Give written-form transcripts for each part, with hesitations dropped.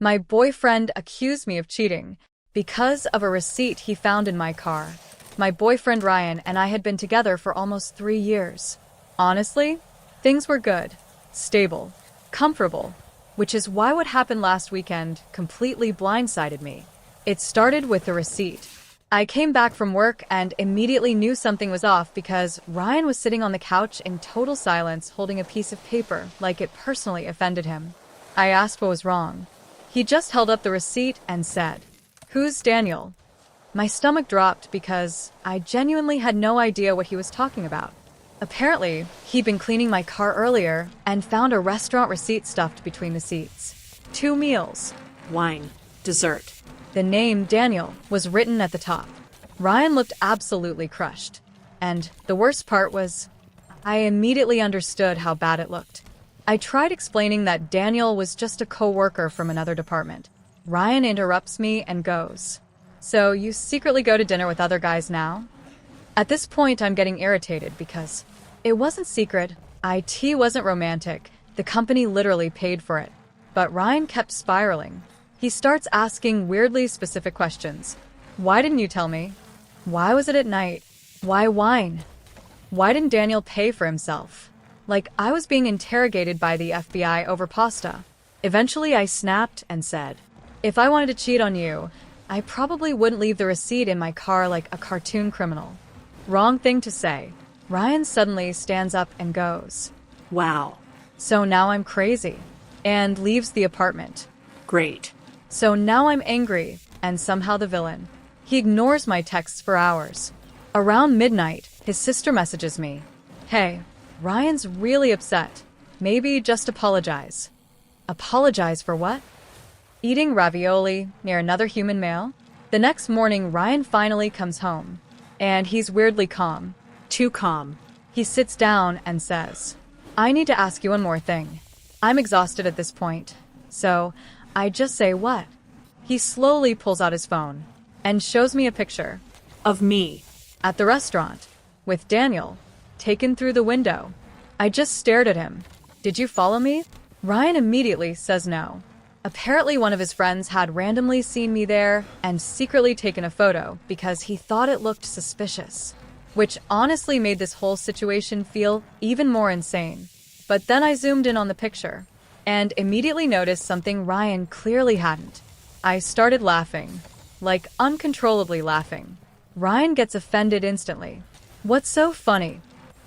My boyfriend accused me of cheating because of a receipt he found in my car. My boyfriend Ryan and I had been together for almost 3 years. Honestly, things were good, stable, comfortable, which is why what happened last weekend completely blindsided me. It started with the receipt. I came back from work and immediately knew something was off because Ryan was sitting on the couch in total silence holding a piece of paper like it personally offended him. I asked what was wrong. He just held up the receipt and said, "Who's Daniel?" My stomach dropped because I genuinely had no idea what he was talking about. Apparently, he'd been cleaning my car earlier and found a restaurant receipt stuffed between the seats. 2 meals. Wine. Dessert. The name Daniel was written at the top. Ryan looked absolutely crushed. And the worst part was, I immediately understood how bad it looked. I tried explaining that Daniel was just a co-worker from another department. Ryan interrupts me and goes, "So you secretly go to dinner with other guys now?" At this point, I'm getting irritated because it wasn't secret, it wasn't romantic, the company literally paid for it. But Ryan kept spiraling. He starts asking weirdly specific questions. Why didn't you tell me? Why was it at night? Why wine? Why didn't Daniel pay for himself? Like I was being interrogated by the FBI over pasta. Eventually I snapped and said, "If I wanted to cheat on you, I probably wouldn't leave the receipt in my car like a cartoon criminal." Wrong thing to say. Ryan suddenly stands up and goes, Wow. "So now I'm crazy," and leaves the apartment. Great. So now I'm angry and somehow the villain. He ignores my texts for hours. Around midnight, his sister messages me. "Hey, Ryan's really upset. Maybe just apologize." Apologize for what? Eating ravioli near another human male? The next morning, Ryan finally comes home. And he's weirdly calm. Too calm. He sits down and says, "I need to ask you one more thing." I'm exhausted at this point. So, I just say what? He slowly pulls out his phone and shows me a picture. Of me. At the restaurant. With Daniel. Taken through the window. I just stared at him. "Did you follow me?" Ryan immediately says no. Apparently one of his friends had randomly seen me there and secretly taken a photo because he thought it looked suspicious. Which honestly made this whole situation feel even more insane. But then I zoomed in on the picture and immediately noticed something Ryan clearly hadn't. I started laughing. Like uncontrollably laughing. Ryan gets offended instantly. "What's so funny?"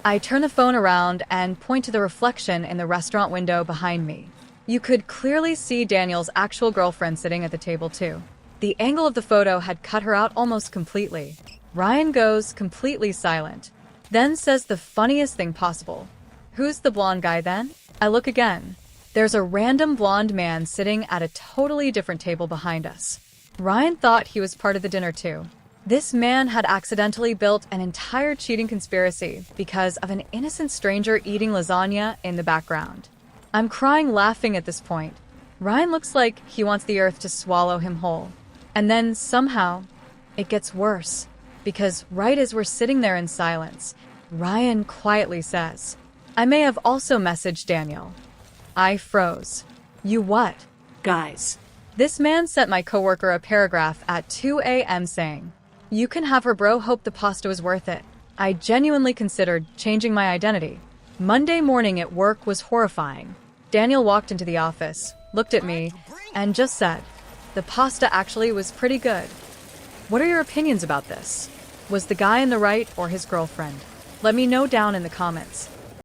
I turn the phone around and point to the reflection in the restaurant window behind me. You could clearly see Daniel's actual girlfriend sitting at the table too. The angle of the photo had cut her out almost completely. Ryan goes completely silent, then says the funniest thing possible. "Who's the blonde guy then?" I look again. There's a random blonde man sitting at a totally different table behind us. Ryan thought he was part of the dinner too. This man had accidentally built an entire cheating conspiracy because of an innocent stranger eating lasagna in the background. I'm crying laughing at this point. Ryan looks like he wants the earth to swallow him whole. And then, somehow, it gets worse. Because right as we're sitting there in silence, Ryan quietly says, "I may have also messaged Daniel." I froze. "You what?" Guys. This man sent my coworker a paragraph at 2 a.m. saying, "You can have her, bro, hope the pasta was worth it." I genuinely considered changing my identity. Monday morning at work was horrifying. Daniel walked into the office, looked at me, and just said, "The pasta actually was pretty good." What are your opinions about this? Was the guy on the right or his girlfriend? Let me know down in the comments.